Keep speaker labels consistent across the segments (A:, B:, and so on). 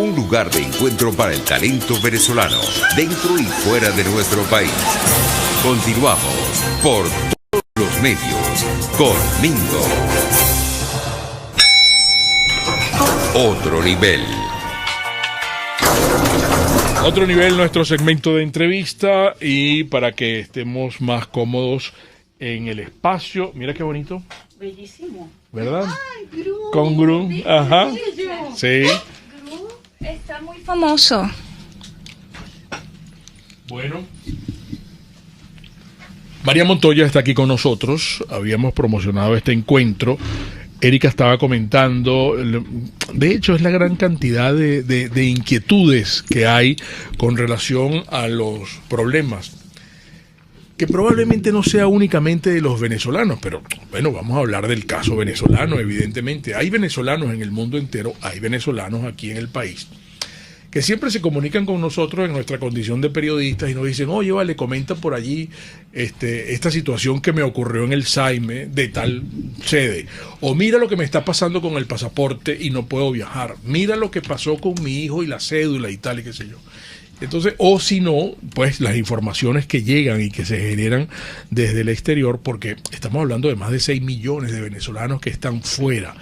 A: un lugar de encuentro para el talento venezolano, dentro y fuera de nuestro país. Continuamos por todos los medios con Mingo. Otro nivel.
B: Otro nivel, nuestro segmento de entrevista, y para que estemos más cómodos en el espacio. Mira qué bonito.
C: Bellísimo.
B: ¿Verdad?
C: Ay, Gru.
B: Con Gru. Ajá. Sí.
C: Gru está muy famoso.
B: Bueno. María Montoya está aquí con nosotros. Habíamos promocionado este encuentro. Erika estaba comentando, de hecho es la gran cantidad de inquietudes que hay con relación a los problemas, que probablemente no sea únicamente de los venezolanos, pero bueno, vamos a hablar del caso venezolano, evidentemente. Hay venezolanos en el mundo entero, hay venezolanos aquí en el país, que siempre se comunican con nosotros en nuestra condición de periodistas y nos dicen, oye, vale, comenta por allí esta situación que me ocurrió en el Saime de tal sede, o mira lo que me está pasando con el pasaporte y no puedo viajar, mira lo que pasó con mi hijo y la cédula y tal y qué sé yo. Entonces, o si no, pues las informaciones que llegan y que se generan desde el exterior, porque estamos hablando de más de 6 millones de venezolanos que están fuera.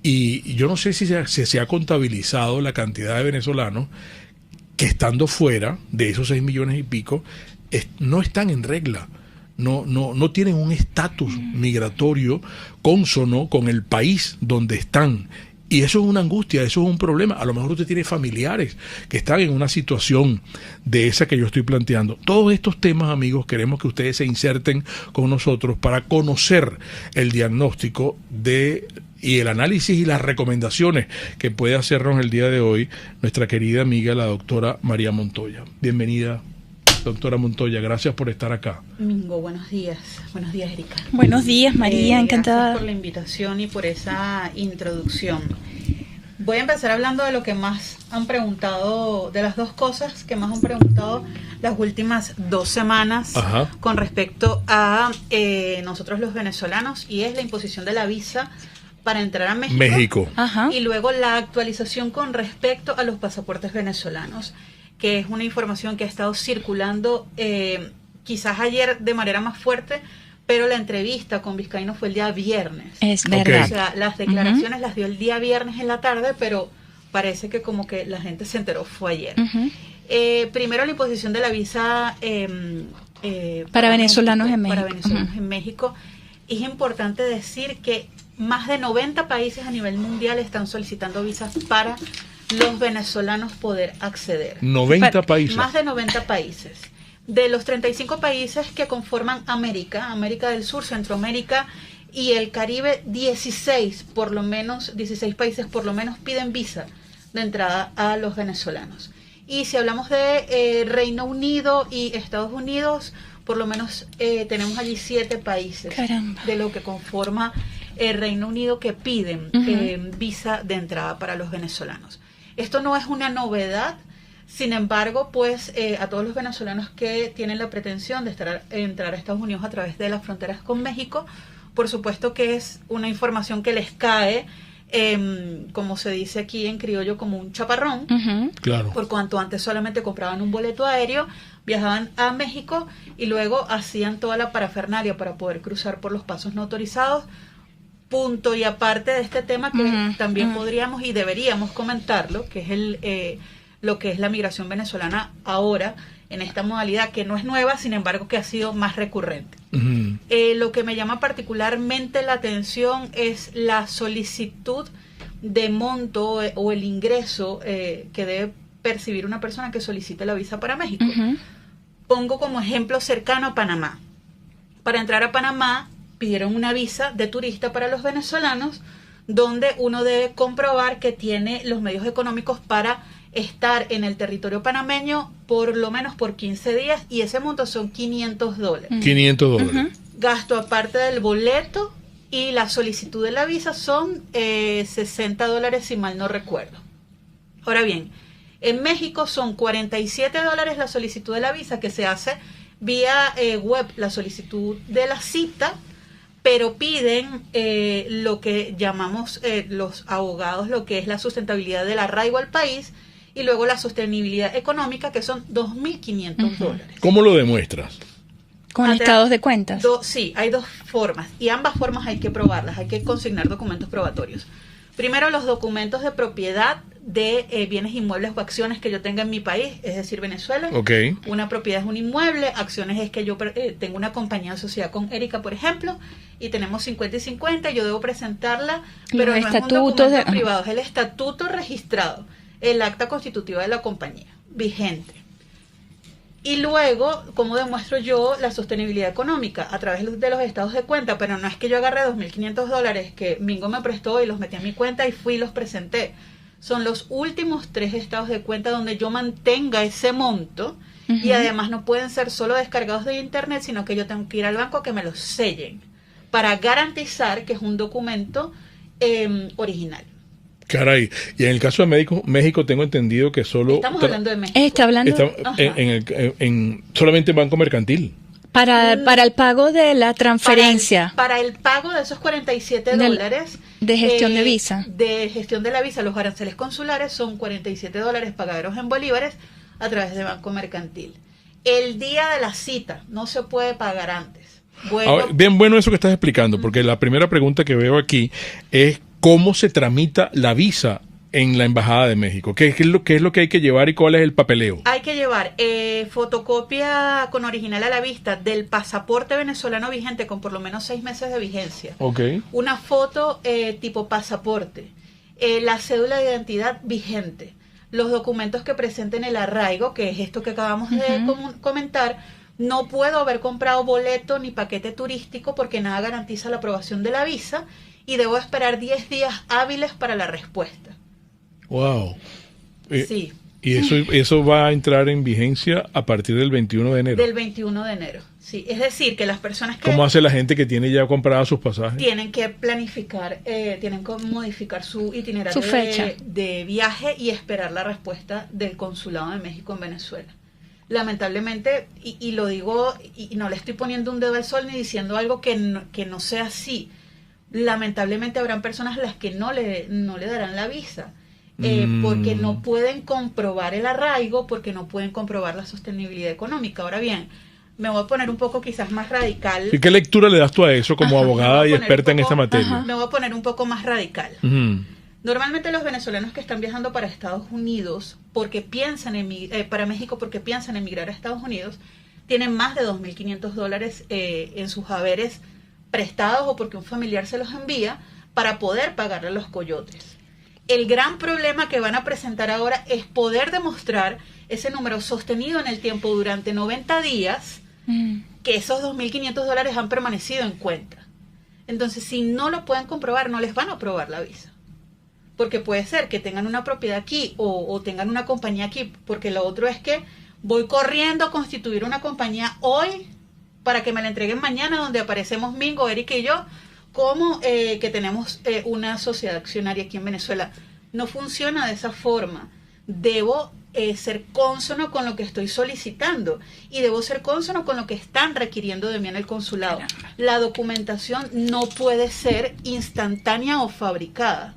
B: Y yo no sé si se ha contabilizado la cantidad de venezolanos que, estando fuera de esos 6 millones y pico, no están en regla, no tienen un estatus migratorio cónsono con el país donde están. Y eso es una angustia, eso es un problema. A lo mejor usted tiene familiares que están en una situación de esa que yo estoy planteando. Todos estos temas, amigos, queremos que ustedes se inserten con nosotros para conocer el diagnóstico y el análisis y las recomendaciones que puede hacernos el día de hoy nuestra querida amiga, la doctora María Montoya. Bienvenida, doctora Montoya, gracias por estar acá.
D: Mingo, buenos días. Buenos días, Erika.
C: Buenos días, María, encantada.
D: Gracias por la invitación y por esa introducción. Voy a empezar hablando de lo que más han preguntado, de las dos cosas que más han preguntado las últimas 2 semanas.
B: Ajá.
D: Con respecto a nosotros los venezolanos, y es la imposición de la visa para entrar a México.
C: Ajá.
D: Y luego la actualización con respecto a los pasaportes venezolanos, que es una información que ha estado circulando quizás ayer de manera más fuerte, pero la entrevista con Vizcaíno fue el día viernes.
C: Es verdad.
D: O sea, las declaraciones las dio el día viernes en la tarde, pero parece que como que la gente se enteró fue ayer. Primero, la imposición de la visa
C: para venezolanos en México.
D: Para venezolanos en México. Es importante decir que más de 90 países a nivel mundial están solicitando visas para los venezolanos poder acceder.
B: 90 países.
D: Más de 90 países. De los 35 países que conforman América del Sur, Centroamérica y el Caribe, 16 países por lo menos piden visa de entrada a los venezolanos. Y si hablamos de Reino Unido y Estados Unidos, por lo menos tenemos allí 7 países.
C: Caramba.
D: De lo que conforma el Reino Unido que piden visa de entrada para los venezolanos. Esto no es una novedad, sin embargo, pues a todos los venezolanos que tienen la pretensión de entrar a Estados Unidos a través de las fronteras con México, por supuesto que es una información que les cae, como se dice aquí en criollo, como un chaparrón.
B: Claro.
D: Por cuanto antes solamente compraban un boleto aéreo, viajaban a México y luego hacían toda la parafernalia para poder cruzar por los pasos no autorizados. Punto y aparte de este tema que también podríamos y deberíamos comentarlo, que es lo que es la migración venezolana ahora, en esta modalidad que no es nueva, sin embargo que ha sido más recurrente. Lo que me llama particularmente la atención es la solicitud de monto o el ingreso que debe percibir una persona que solicite la visa para México. Pongo como ejemplo cercano a Panamá. Para entrar a Panamá pidieron una visa de turista para los venezolanos, donde uno debe comprobar que tiene los medios económicos para estar en el territorio panameño por lo menos por 15 días, y ese monto son $500.
B: $500.
D: Gasto aparte del boleto y la solicitud de la visa son $60, si mal no recuerdo. Ahora bien, en México son $47 la solicitud de la visa, que se hace vía web, la solicitud de la cita, pero piden lo que llamamos los abogados, lo que es la sustentabilidad del arraigo al país, y luego la sostenibilidad económica, que son $2.500.
B: ¿Cómo lo demuestras?
C: Con estados de cuentas.
D: Sí, hay dos formas, y ambas formas hay que probarlas, hay que consignar documentos probatorios. Primero, los documentos de propiedad de bienes inmuebles o acciones que yo tenga en mi país, es decir, Venezuela.
B: Okay.
D: Una propiedad es un inmueble, acciones es que yo tengo una compañía asociada con Erika, por ejemplo, y tenemos 50 y 50, yo debo presentarla, pero no es un documento privado, es el estatuto registrado, el acta constitutiva de la compañía, vigente. Y luego, ¿cómo demuestro yo la sostenibilidad económica? A través de los estados de cuenta, pero no es que yo agarré $2.500 que Mingo me prestó y los metí en mi cuenta y fui y los presenté. Son los últimos 3 estados de cuenta donde yo mantenga ese monto, y además no pueden ser solo descargados de internet, sino que yo tengo que ir al banco a que me los sellen para garantizar que es un documento original.
B: Caray, y en el caso de México tengo entendido que solo...
D: Estamos hablando de México.
C: Está hablando
B: solamente Banco Mercantil.
C: Para el pago de la transferencia.
D: Para el pago de esos $47
C: de gestión de visa.
D: De gestión de la visa, los aranceles consulares son $47 pagaderos en bolívares a través de Banco Mercantil. El día de la cita no se puede pagar antes. Bueno,
B: ahora, bien bueno eso que estás explicando, porque la primera pregunta que veo aquí es ¿cómo se tramita la visa en la Embajada de México? ¿Qué es lo que hay que llevar y cuál es el papeleo?
D: Hay que llevar fotocopia con original a la vista del pasaporte venezolano vigente con por lo menos 6 meses de vigencia.
B: Okay.
D: Una foto tipo pasaporte, la cédula de identidad vigente, los documentos que presenten el arraigo, que es esto que acabamos de comentar. No puedo haber comprado boleto ni paquete turístico porque nada garantiza la aprobación de la visa, y debo esperar 10 días hábiles para la respuesta.
B: Wow.
D: Sí.
B: Y eso va a entrar en vigencia a partir del 21 de enero.
D: Del 21 de enero, sí. Es decir, que las personas que...
B: ¿Cómo hace la gente que tiene ya compradas sus pasajes?
D: Tienen que planificar, tienen que modificar su itinerario,
C: su fecha
D: de viaje y esperar la respuesta del Consulado de México en Venezuela. Lamentablemente, y lo digo, y no le estoy poniendo un dedo al sol ni diciendo algo que no sea así, lamentablemente habrán personas a las que no le darán la visa, porque no pueden comprobar el arraigo, porque no pueden comprobar la sostenibilidad económica. Ahora bien, me voy a poner un poco quizás más radical.
B: ¿Y qué lectura le das tú a eso como abogada y experta en esta materia?
D: Me voy a poner un poco más radical. Normalmente los venezolanos que están viajando para Estados Unidos porque piensan para México porque piensan emigrar a Estados Unidos, tienen más de $2.500 en sus haberes prestados o porque un familiar se los envía para poder pagarle a los coyotes. El gran problema que van a presentar ahora es poder demostrar ese número sostenido en el tiempo durante 90 días, que esos $2.500 han permanecido en cuenta. Entonces, si no lo pueden comprobar, no les van a aprobar la visa. Porque puede ser que tengan una propiedad aquí o tengan una compañía aquí, porque lo otro es que voy corriendo a constituir una compañía hoy para que me la entreguen mañana, donde aparecemos Mingo, Erika y yo, como que tenemos una sociedad accionaria aquí en Venezuela. No funciona de esa forma. Debo ser cónsono con lo que estoy solicitando y debo ser cónsono con lo que están requiriendo de mí en el consulado. La documentación no puede ser instantánea o fabricada.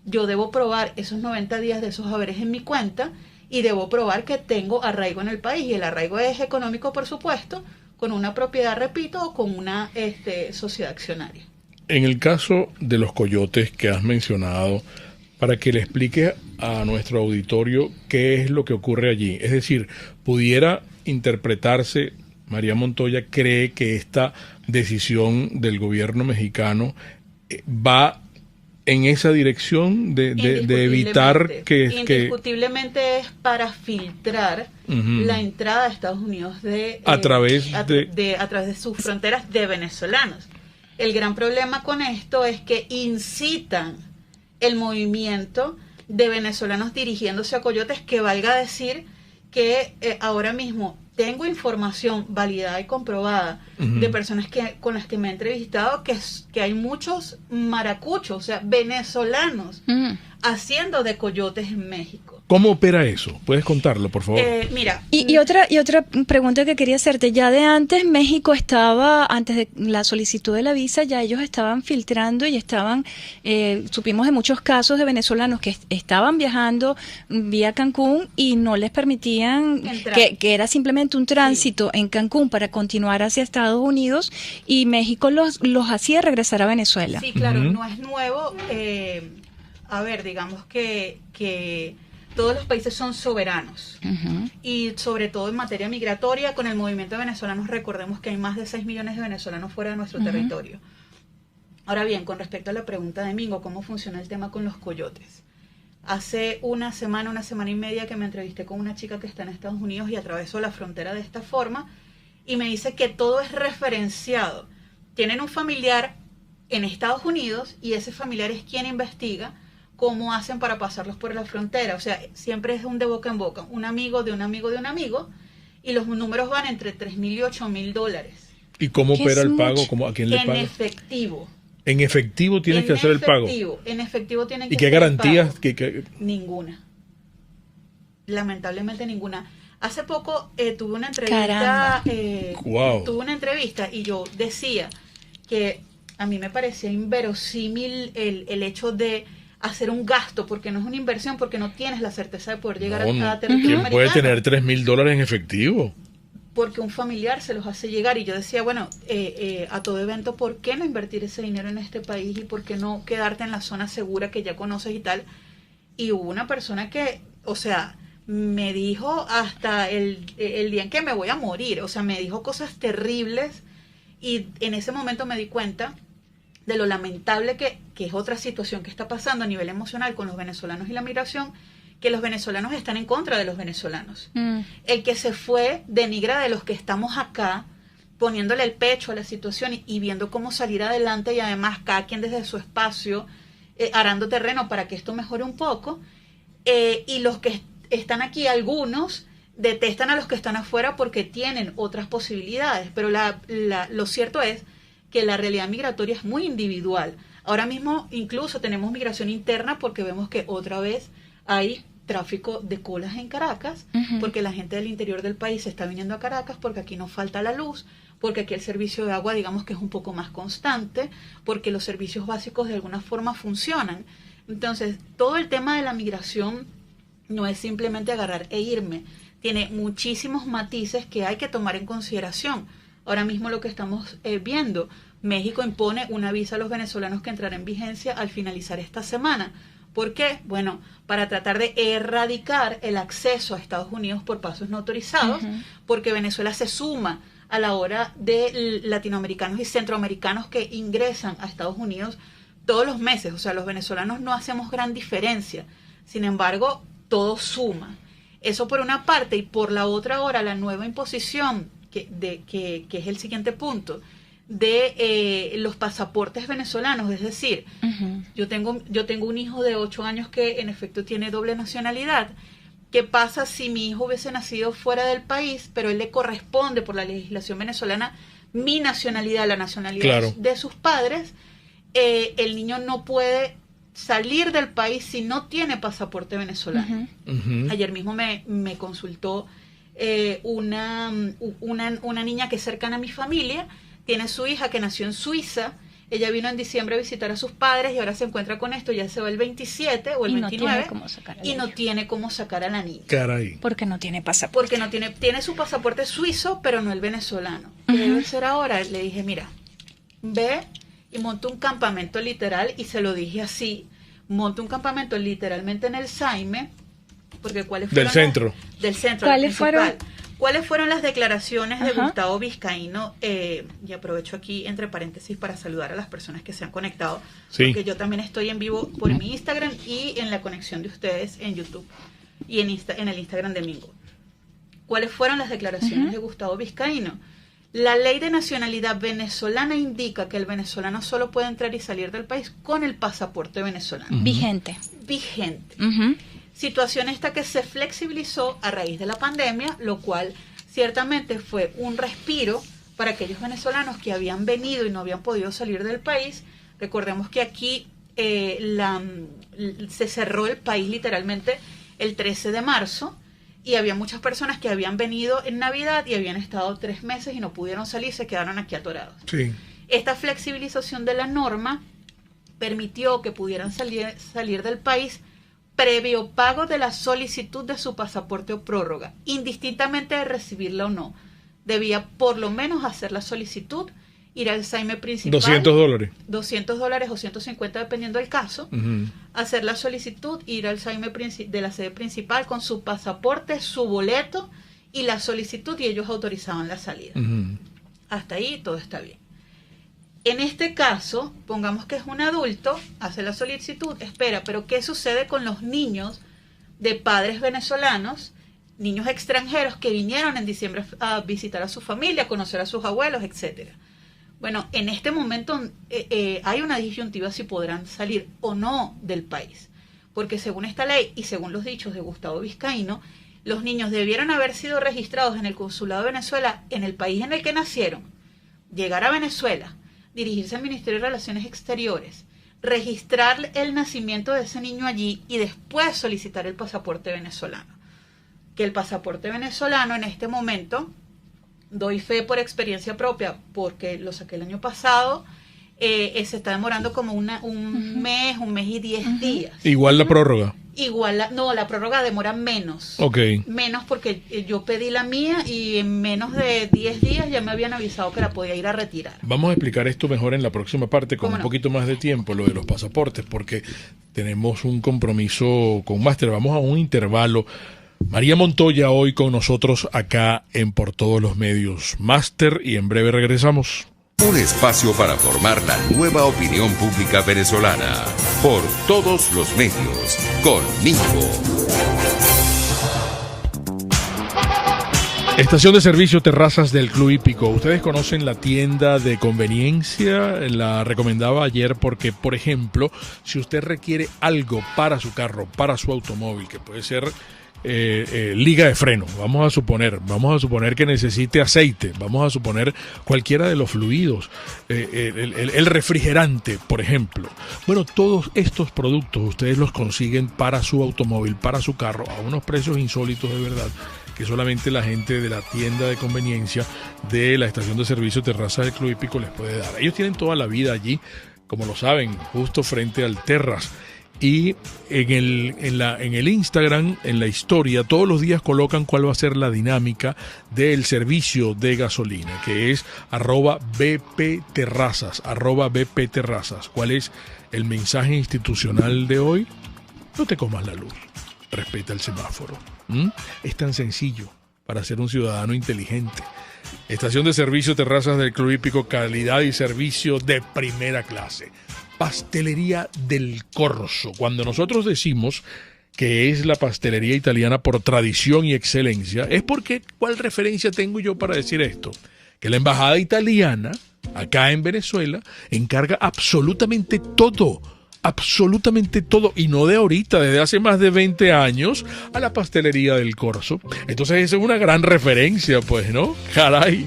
D: Yo debo probar esos 90 días de esos haberes en mi cuenta y debo probar que tengo arraigo en el país, y el arraigo es económico, por supuesto, con una propiedad, repito, o con una sociedad accionaria.
B: En el caso de los coyotes que has mencionado, para que le expliques a nuestro auditorio qué es lo que ocurre allí. Es decir, pudiera interpretarse, María Montoya cree que esta decisión del gobierno mexicano va en esa dirección de evitar que...
D: Indiscutiblemente es para filtrar la entrada a Estados Unidos a través de sus fronteras de venezolanos. El gran problema con esto es que incitan el movimiento de venezolanos dirigiéndose a coyotes, que valga decir que ahora mismo tengo información validada y comprobada de personas con las que me he entrevistado, que hay muchos maracuchos, o sea, venezolanos, haciendo de coyotes en México.
B: ¿Cómo opera eso? ¿Puedes contarlo, por favor?
D: Mira.
C: Y otra pregunta que quería hacerte. Ya de antes, México estaba, antes de la solicitud de la visa, ya ellos estaban filtrando y estaban, supimos de muchos casos de venezolanos que estaban viajando vía Cancún y no les permitían, que era simplemente un tránsito en Cancún para continuar hacia Estados Unidos, y México los hacía regresar a Venezuela.
D: Sí, claro, no es nuevo. A ver, digamos que todos los países son soberanos, y sobre todo en materia migratoria, con el movimiento de venezolanos, recordemos que hay más de 6 millones de venezolanos fuera de nuestro territorio. Ahora bien, con respecto a la pregunta de Mingo, ¿cómo funciona el tema con los coyotes? Hace una semana y media que me entrevisté con una chica que está en Estados Unidos y atravesó la frontera de esta forma, y me dice que todo es referenciado. Tienen un familiar en Estados Unidos y ese familiar es quien investiga cómo hacen para pasarlos por la frontera. O sea, siempre es un de boca en boca, un amigo de un amigo de un amigo, y los números van entre $3,000 y $8,000.
B: ¿Y cómo opera el pago? ¿A quién le paga?
D: En efectivo.
B: En efectivo tienes que hacer el pago.
D: En efectivo tienen que
B: ¿Y qué
D: hacer
B: garantías?
D: el pago. Ninguna. Lamentablemente ninguna. Hace poco tuve una entrevista. Tuve una entrevista y yo decía que a mí me parecía inverosímil el hecho de hacer un gasto, porque no es una inversión, porque no tienes la certeza de poder llegar a cada territorio americano.
B: ¿Quién puede tener $3,000 en efectivo?
D: Porque un familiar se los hace llegar, y yo decía, bueno, a todo evento, ¿por qué no invertir ese dinero en este país y por qué no quedarte en la zona segura que ya conoces y tal? Y hubo una persona que, o sea, me dijo hasta el día en que me voy a morir, o sea, me dijo cosas terribles, y en ese momento me di cuenta de lo lamentable que es otra situación que está pasando a nivel emocional con los venezolanos y la migración, que los venezolanos están en contra de los venezolanos. El que se fue denigra de los que estamos acá, poniéndole el pecho a la situación y viendo cómo salir adelante, y además cada quien desde su espacio, arando terreno para que esto mejore un poco, y los que están aquí, algunos detestan a los que están afuera porque tienen otras posibilidades, pero lo cierto es que la realidad migratoria es muy individual. Ahora mismo incluso tenemos migración interna porque vemos que otra vez hay tráfico de colas en Caracas, porque la gente del interior del país se está viniendo a Caracas porque aquí no falta la luz, porque aquí el servicio de agua digamos que es un poco más constante, porque los servicios básicos de alguna forma funcionan. Entonces, todo el tema de la migración no es simplemente agarrar e irme, tiene muchísimos matices que hay que tomar en consideración. Ahora mismo lo que estamos viendo, México impone una visa a los venezolanos que entrará en vigencia al finalizar esta semana. ¿Por qué? Bueno, para tratar de erradicar el acceso a Estados Unidos por pasos no autorizados, porque Venezuela se suma a la hora de latinoamericanos y centroamericanos que ingresan a Estados Unidos todos los meses. O sea, los venezolanos no hacemos gran diferencia. Sin embargo, todo suma. Eso por una parte, y por la otra ahora la nueva imposición, que es el siguiente punto, de los pasaportes venezolanos. Es decir, yo tengo un hijo de 8 años que en efecto tiene doble nacionalidad. ¿Qué pasa si mi hijo hubiese nacido fuera del país, pero él le corresponde por la legislación venezolana mi nacionalidad, la nacionalidad de sus padres? El niño no puede salir del país si no tiene pasaporte venezolano. Ayer mismo me consultó una niña que es cercana a mi familia, tiene su hija que nació en Suiza, ella vino en diciembre a visitar a sus padres y ahora se encuentra con esto, ya se va el 27 o el 29 y no tiene cómo sacar a la niña.
B: Caray.
C: Porque no tiene pasaporte.
D: Porque no tiene su pasaporte suizo, pero no el venezolano. ¿Qué debe ser ahora? Le dije, mira, ve y monta un campamento literal, y se lo dije así, monta un campamento literalmente en el Saime, porque ¿cuáles fueron? Del centro. ¿Cuáles fueron las declaraciones de Gustavo Vizcaíno? Y aprovecho aquí entre paréntesis para saludar a las personas que se han conectado, porque yo también estoy en vivo por mi Instagram y en la conexión de ustedes en YouTube y en el Instagram de Mingo. ¿Cuáles fueron las declaraciones de Gustavo Vizcaíno? La ley de nacionalidad venezolana indica que el venezolano solo puede entrar y salir del país con el pasaporte venezolano.
C: Vigente.
D: Situación esta que se flexibilizó a raíz de la pandemia, lo cual ciertamente fue un respiro para aquellos venezolanos que habían venido y no habían podido salir del país. Recordemos que aquí se cerró el país literalmente el 13 de marzo y había muchas personas que habían venido en Navidad y habían estado 3 meses y no pudieron salir, se quedaron aquí atorados.
B: Sí.
D: Esta flexibilización de la norma permitió que pudieran salir del país previo pago de la solicitud de su pasaporte o prórroga, indistintamente de recibirla o no. Debía por lo menos hacer la solicitud, ir al SAIME principal.
B: $200.
D: $200 o 150 dependiendo del caso. Hacer la solicitud, ir al SAIME de la sede principal con su pasaporte, su boleto y la solicitud, y ellos autorizaban la salida. Hasta ahí todo está bien. En este caso, pongamos que es un adulto, hace la solicitud, espera, pero ¿qué sucede con los niños de padres venezolanos, niños extranjeros que vinieron en diciembre a visitar a su familia, a conocer a sus abuelos, etcétera? Bueno, en este momento hay una disyuntiva si podrán salir o no del país, porque según esta ley y según los dichos de Gustavo Vizcaíno, los niños debieron haber sido registrados en el Consulado de Venezuela en el país en el que nacieron, llegar a Venezuela, dirigirse al Ministerio de Relaciones Exteriores, registrar el nacimiento de ese niño allí y después solicitar el pasaporte venezolano. Que el pasaporte venezolano en este momento, doy fe por experiencia propia, porque lo saqué el año pasado, se está demorando como un mes y 10 días.
B: Igual la prórroga.
D: Igual, la prórroga demora menos.
B: Ok.
D: Menos porque yo pedí la mía y en menos de 10 días ya me habían avisado que la podía ir a retirar.
B: Vamos a explicar esto mejor en la próxima parte con un poquito más de tiempo, lo de los pasaportes, porque tenemos un compromiso con Máster. Vamos a un intervalo. María Montoya hoy con nosotros acá en Por Todos los Medios. Máster, y en breve regresamos.
A: Un espacio para formar la nueva opinión pública venezolana. Por Todos los Medios. Con Mingo.
B: Estación de servicio Terrazas del Club Hípico. Ustedes conocen la tienda de conveniencia, la recomendaba ayer porque, por ejemplo, si usted requiere algo para su carro, para su automóvil, que puede ser liga de freno, vamos a suponer que necesite aceite, vamos a suponer cualquiera de los fluidos, el refrigerante, por ejemplo. Bueno, todos estos productos ustedes los consiguen para su automóvil, para su carro, a unos precios insólitos de verdad, que solamente la gente de la tienda de conveniencia de la estación de servicio Terrazas del Club Hípico les puede dar. Ellos tienen toda la vida allí, como lo saben, justo frente al Terras. Y en el Instagram, en la historia, todos los días colocan cuál va a ser la dinámica del servicio de gasolina, que es @bpterrazas, @bpterrazas. ¿Cuál es el mensaje institucional de hoy? No te comas la luz, respeta el semáforo. Es tan sencillo para ser un ciudadano inteligente. Estación de servicio Terrazas del Club Hípico, calidad y servicio de primera clase. Pastelería del Corso. Cuando nosotros decimos que es la pastelería italiana por tradición y excelencia, es porque, ¿cuál referencia tengo yo para decir esto? Que la embajada italiana, acá en Venezuela, encarga absolutamente todo, y no de ahorita, desde hace más de 20 años, a la pastelería del Corso. Entonces esa es una gran referencia, pues, ¿no? Caray.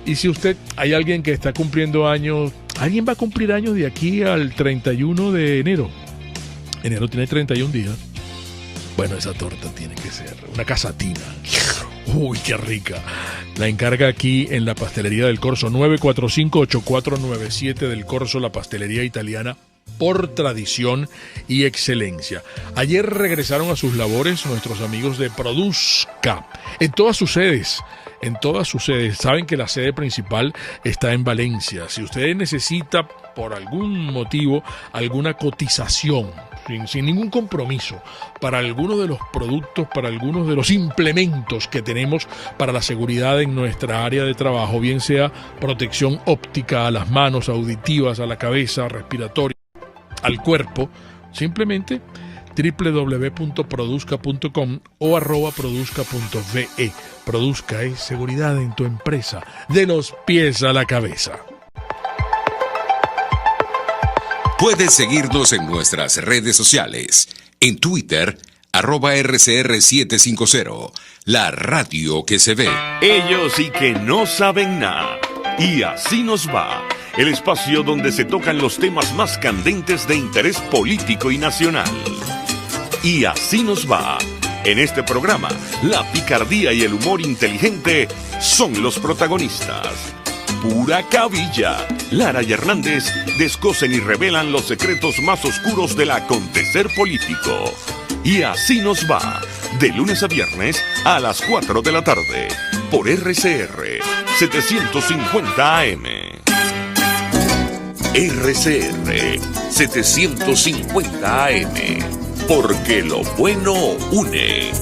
B: Y si hay alguien que está cumpliendo años, alguien va a cumplir años de aquí al 31 de enero. Enero tiene 31 días. Bueno, esa torta tiene que ser una casatina. Uy, qué rica. La encarga aquí en la pastelería del Corso, 945-8497 del Corso, la pastelería italiana por tradición y excelencia. Ayer regresaron a sus labores nuestros amigos de Produzca, en todas sus sedes. Saben que la sede principal está en Valencia. Si usted necesita por algún motivo alguna cotización, sin ningún compromiso, para algunos de los productos, para algunos de los implementos que tenemos para la seguridad en nuestra área de trabajo, bien sea protección óptica a las manos, auditivas, a la cabeza, respiratoria, al cuerpo, simplemente www.produzca.com o @produzca.ve. Produzca es seguridad en tu empresa, de los pies a la cabeza.
A: Puedes seguirnos en nuestras redes sociales. En Twitter, @RCR750, la radio que se ve.
E: Ellos sí que no saben nada. Y así nos va. el espacio donde se tocan los temas más candentes de interés político y nacional. Y así nos va. En este programa, la picardía y el humor inteligente son los protagonistas. Pura cabilla. Lara y Hernández descosen y revelan los secretos más oscuros del acontecer político. Y así nos va, de lunes a viernes a las 4 de la tarde, por RCR 750 AM. RCR 750 AM, porque lo bueno une.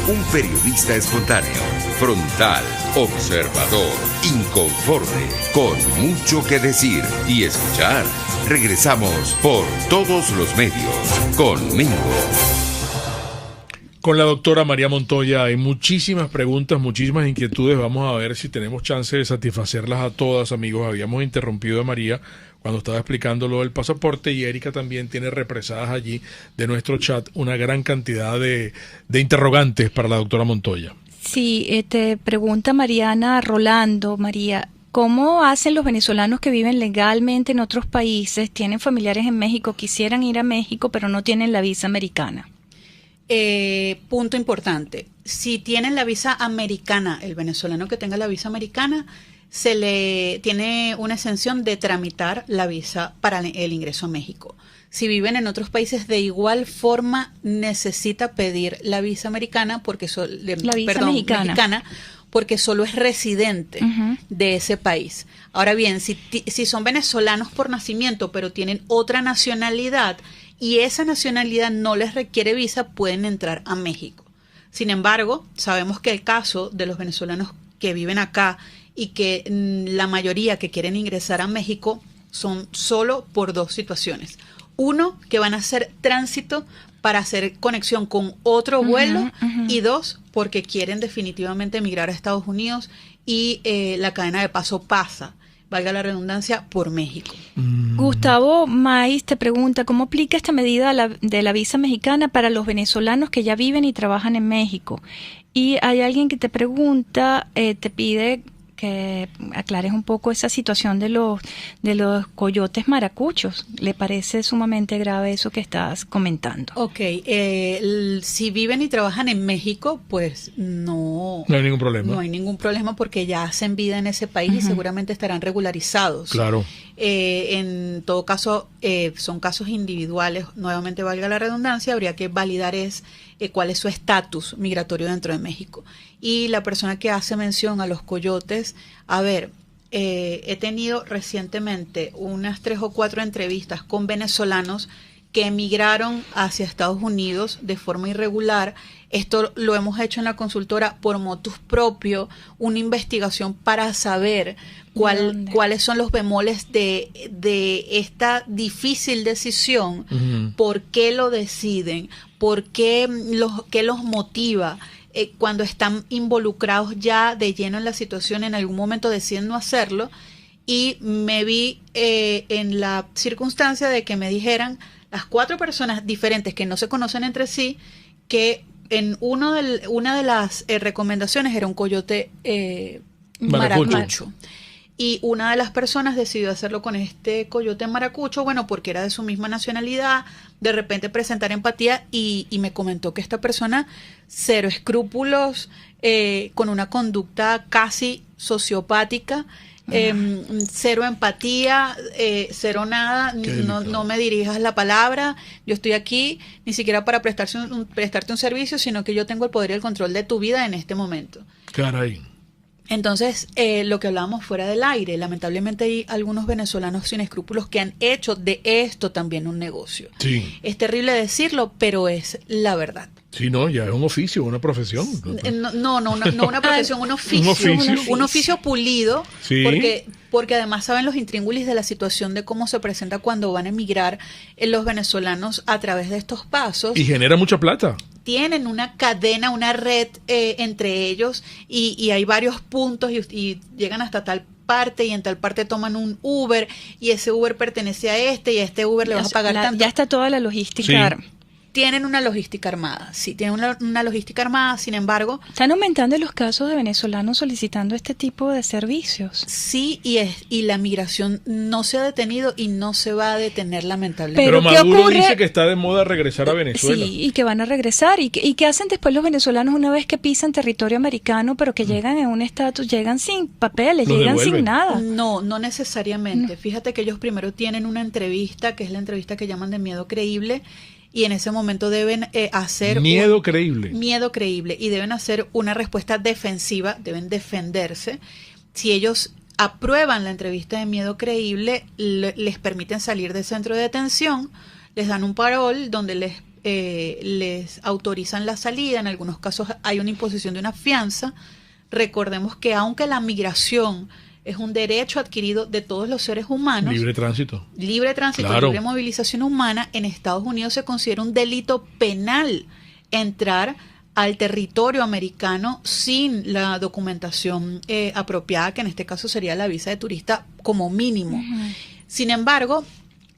A: Un periodista espontáneo, frontal, observador, inconforme, con mucho que decir y escuchar. Regresamos por todos los medios conmigo.
B: Con la doctora María Montoya hay muchísimas preguntas, muchísimas inquietudes. Vamos a ver si tenemos chance de satisfacerlas a todas, amigos. Habíamos interrumpido a María cuando estaba explicando lo del pasaporte, y Erika también tiene represadas allí de nuestro chat una gran cantidad de interrogantes para la doctora Montoya.
C: Sí, te pregunta Mariana Rolando, María, ¿cómo hacen los venezolanos que viven legalmente en otros países, tienen familiares en México, quisieran ir a México pero no tienen la visa americana?
D: Punto importante, si tienen la visa americana, el venezolano que tenga la visa americana, se le tiene una exención de tramitar la visa para el ingreso a México. Si viven en otros países, de igual forma necesita pedir la visa americana, porque mexicana, porque solo es residente de ese país. Ahora bien, si son venezolanos por nacimiento, pero tienen otra nacionalidad y esa nacionalidad no les requiere visa, pueden entrar a México. Sin embargo, sabemos que el caso de los venezolanos que viven acá y que la mayoría que quieren ingresar a México son solo por dos situaciones. Uno, que van a hacer tránsito para hacer conexión con otro vuelo, y dos, porque quieren definitivamente emigrar a Estados Unidos y la cadena de paso pasa, valga la redundancia, por México.
C: Gustavo Maiz te pregunta, ¿cómo aplica esta medida de la visa mexicana para los venezolanos que ya viven y trabajan en México? Y hay alguien que te pregunta, te pide que aclares un poco esa situación de los coyotes maracuchos. ¿Le parece sumamente grave eso que estás comentando?
D: Ok, si viven y trabajan en México, pues no
B: hay ningún problema.
D: No hay ningún problema, porque ya hacen vida en ese país y seguramente estarán regularizados.
B: Claro.
D: En todo caso, son casos individuales, nuevamente valga la redundancia, habría que validar cuál es su estatus migratorio dentro de México. Y la persona que hace mención a los coyotes, he tenido recientemente unas 3 o 4 entrevistas con venezolanos que emigraron hacia Estados Unidos de forma irregular. Esto lo hemos hecho en la consultora por motus propio, una investigación para saber cuáles son los bemoles de esta difícil decisión, por qué lo deciden, qué los motiva. Cuando están involucrados ya de lleno en la situación, en algún momento deciden no hacerlo, y me vi en la circunstancia de que me dijeran las 4 personas diferentes que no se conocen entre sí, que en una de las recomendaciones era un coyote maracucho. Y una de las personas decidió hacerlo con este coyote maracucho, bueno, porque era de su misma nacionalidad, de repente presentar empatía, y me comentó que esta persona, cero escrúpulos, con una conducta casi sociopática, cero empatía, cero nada, no me dirijas la palabra, yo estoy aquí ni siquiera para prestarte un servicio, sino que yo tengo el poder y el control de tu vida en este momento.
B: Caray.
D: Entonces, lo que hablábamos fuera del aire, lamentablemente hay algunos venezolanos sin escrúpulos que han hecho de esto también un negocio.
B: Sí.
D: Es terrible decirlo, pero es la verdad.
B: Sí, no, ya es un oficio, una profesión.
D: No una profesión, un oficio. Un oficio pulido,
B: sí.
D: Porque además saben los intríngulis de la situación de cómo se presenta cuando van a emigrar los venezolanos a través de estos pasos.
B: Y genera mucha plata.
D: Tienen una cadena, una red entre ellos, y hay varios puntos y llegan hasta tal parte, y en tal parte toman un Uber, y ese Uber pertenece a y a este Uber le vas a pagar tanto.
C: Ya está toda la logística
D: tienen una logística armada, sí, tienen una logística armada, sin embargo...
C: Están aumentando los casos de venezolanos solicitando este tipo de servicios.
D: Sí, y la migración no se ha detenido y no se va a detener lamentablemente.
B: Pero
C: ¿qué
B: Maduro
C: ocurre?
B: dice que está de moda regresar a Venezuela.
C: Sí, y que van a regresar. ¿Y qué hacen después los venezolanos una vez que pisan territorio americano, pero que llegan en un estatus, llegan sin papeles,
B: Los
C: llegan
B: devuelven.
C: sin nada?
D: No necesariamente. Fíjate que ellos primero tienen una entrevista, que es la entrevista que llaman de miedo creíble, y en ese momento deben hacer...
B: Miedo creíble.
D: Miedo creíble. Y deben hacer una respuesta defensiva, deben defenderse. Si ellos aprueban la entrevista de miedo creíble, les permiten salir del centro de detención, les dan un parol donde les autorizan la salida. En algunos casos hay una imposición de una fianza. Recordemos que aunque la migración es un derecho adquirido de todos los seres humanos,
B: Libre tránsito.
D: libre tránsito,
B: Claro.
D: libre movilización humana, en Estados Unidos se considera un delito penal entrar al territorio americano sin la documentación apropiada, que en este caso sería la visa de turista como mínimo. Sin embargo,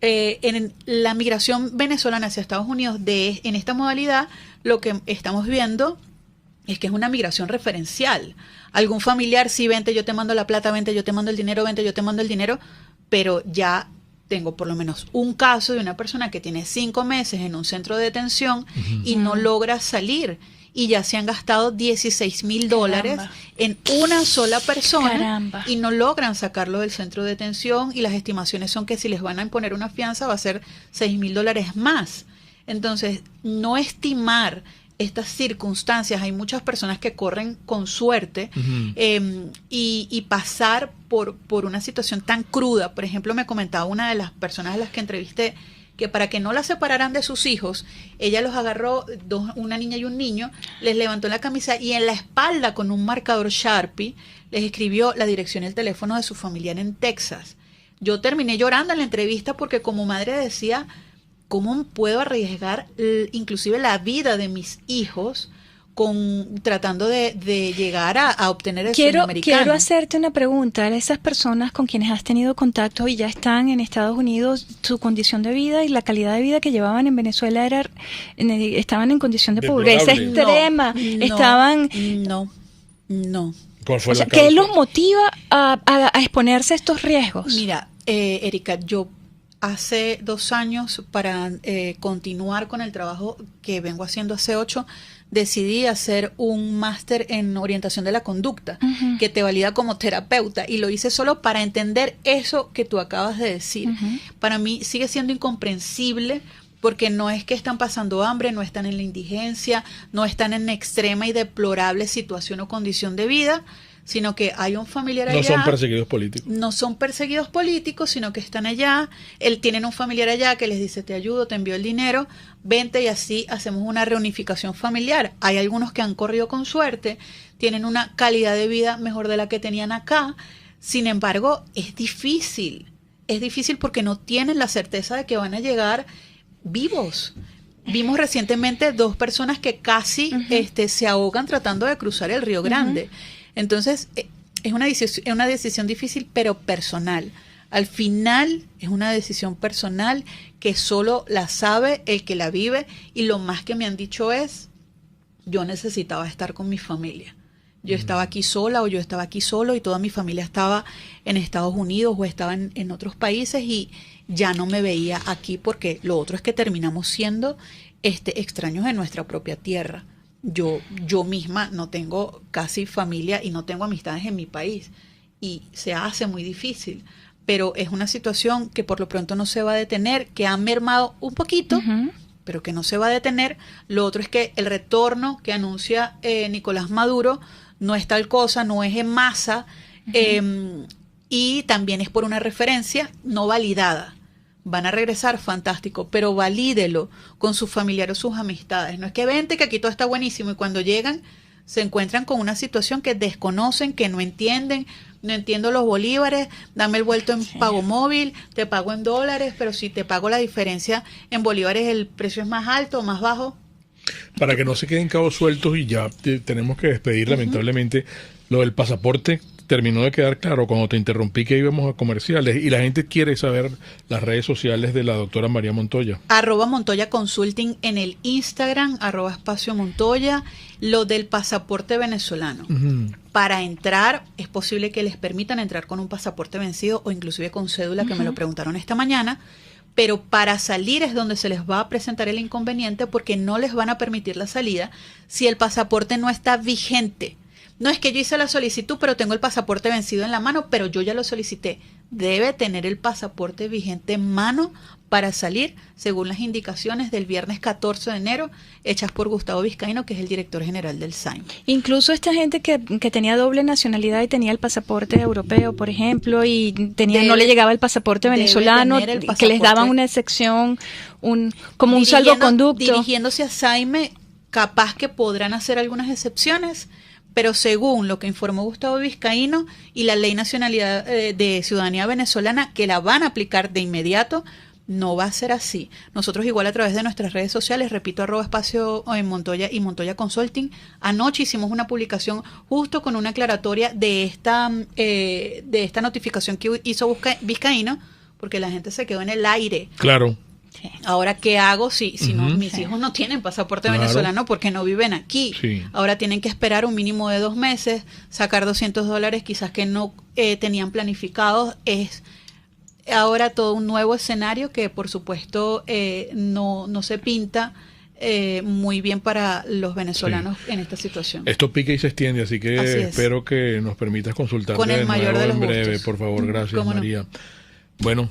D: en la migración venezolana hacia Estados Unidos en esta modalidad, lo que estamos viendo es que es una migración referencial. Algún familiar, sí, vente, yo te mando la plata, vente, yo te mando el dinero, vente, yo te mando el dinero, pero ya tengo por lo menos un caso de una persona que tiene 5 meses en un centro de detención y no logra salir. Y ya se han gastado $16,000
C: Caramba.
D: en una sola persona.
C: Caramba.
D: Y no logran sacarlo del centro de detención, y las estimaciones son que si les van a imponer una fianza va a ser $6,000 más. Entonces, no estimar estas circunstancias, hay muchas personas que corren con suerte y pasar por una situación tan cruda. Por ejemplo, me comentaba una de las personas a las que entrevisté que para que no la separaran de sus hijos, ella los agarró, una niña y un niño, les levantó la camisa y en la espalda con un marcador Sharpie les escribió la dirección y el teléfono de su familiar en Texas. Yo terminé llorando en la entrevista porque como madre decía, ¿cómo puedo arriesgar inclusive la vida de mis hijos tratando de llegar a obtener el sueño americano?
C: Quiero hacerte una pregunta. Esas personas con quienes has tenido contacto y ya están en Estados Unidos, su condición de vida y la calidad de vida que llevaban en Venezuela estaban en condición de pobreza
B: Deplorable.
C: extrema. Estaban...
D: No.
B: ¿Cuál fue
C: O sea,
B: la
C: ¿qué
B: causa?
C: los motiva a exponerse a estos riesgos?
D: Mira, Erika, yo hace 2 años, para continuar con el trabajo que vengo haciendo hace 8, decidí hacer un máster en orientación de la conducta, que te valida como terapeuta, y lo hice solo para entender eso que tú acabas de decir. Para mí sigue siendo incomprensible, porque no es que están pasando hambre, no están en la indigencia, no están en extrema y deplorable situación o condición de vida, sino que hay un familiar allá.
B: No son perseguidos políticos.
D: No son perseguidos políticos, sino que están allá. Tienen un familiar allá que les dice, te ayudo, te envío el dinero, vente, y así hacemos una reunificación familiar. Hay algunos que han corrido con suerte, tienen una calidad de vida mejor de la que tenían acá. Sin embargo, es difícil porque no tienen la certeza de que van a llegar vivos. Vimos recientemente 2 personas que casi se ahogan tratando de cruzar el Río Grande. Entonces, es una decisión difícil, pero personal. Al final, es una decisión personal que solo la sabe el que la vive, y lo más que me han dicho es, yo necesitaba estar con mi familia. Yo estaba aquí sola, o yo estaba aquí solo, y toda mi familia estaba en Estados Unidos o estaba en otros países, y ya no me veía aquí, porque lo otro es que terminamos siendo extraños en nuestra propia tierra. Yo misma no tengo casi familia y no tengo amistades en mi país, y se hace muy difícil, pero es una situación que por lo pronto no se va a detener, que ha mermado un poquito, pero que no se va a detener. Lo otro es que el retorno que anuncia Nicolás Maduro no es tal cosa, no es en masa, y también es por una referencia no validada. Van a regresar, fantástico, pero valídelo con sus familiares o sus amistades. No es que vente, que aquí todo está buenísimo, y cuando llegan se encuentran con una situación que desconocen, que no entienden. No entiendo los bolívares, dame el vuelto en pago móvil, te pago en dólares, pero si te pago la diferencia en bolívares, el precio es más alto o más bajo.
B: Para que no se queden cabos sueltos, y ya tenemos que despedir lamentablemente, lo del pasaporte terminó de quedar claro cuando te interrumpí que íbamos a comerciales y la gente quiere saber las redes sociales de la doctora María Montoya.
D: @Montoya Consulting en el Instagram, @espacio Montoya. Lo del pasaporte venezolano. Para entrar, es posible que les permitan entrar con un pasaporte vencido o inclusive con cédula, que me lo preguntaron esta mañana. Pero para salir es donde se les va a presentar el inconveniente, porque no les van a permitir la salida si el pasaporte no está vigente. No es que yo hice la solicitud, pero tengo el pasaporte vencido en la mano, pero yo ya lo solicité. Debe tener el pasaporte vigente en mano para salir, según las indicaciones del viernes 14 de enero, hechas por Gustavo Vizcaíno, que es el director general del SAIM.
C: Incluso esta gente que tenía doble nacionalidad y tenía el pasaporte europeo, por ejemplo, y no le llegaba el pasaporte venezolano, que les daban una excepción, como un salvoconducto.
D: Dirigiéndose a SAIME, capaz que podrán hacer algunas excepciones, pero según lo que informó Gustavo Vizcaíno y la Ley Nacionalidad de Ciudadanía Venezolana, que la van a aplicar de inmediato, no va a ser así. Nosotros igual a través de nuestras redes sociales, repito, @espacio en Montoya y Montoya Consulting, anoche hicimos una publicación justo con una aclaratoria de esta notificación que hizo Vizcaíno, porque la gente se quedó en el aire.
B: Claro.
C: Sí.
D: Ahora, ¿qué hago si no, mis hijos no tienen pasaporte venezolano porque no viven aquí?
B: Sí.
D: Ahora tienen que esperar un mínimo de 2 meses, sacar $200 quizás que no tenían planificados. Es ahora todo un nuevo escenario que, por supuesto, no se pinta muy bien para los venezolanos en esta situación.
B: Esto pica y se extiende, así que espero que nos permitas consultar
D: con el mayor de los
B: en breve,
D: gustos.
B: por favor. Gracias,
D: ¿Cómo no?
B: María. Bueno,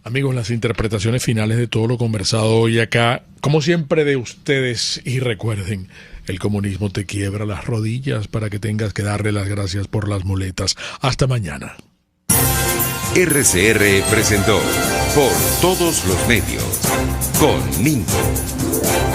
B: amigos, las interpretaciones finales de todo lo conversado hoy acá, como siempre, de ustedes. Y recuerden, el comunismo te quiebra las rodillas para que tengas que darle las gracias por las muletas. Hasta mañana.
A: RCR presentó Por Todos los Medios con Mingo.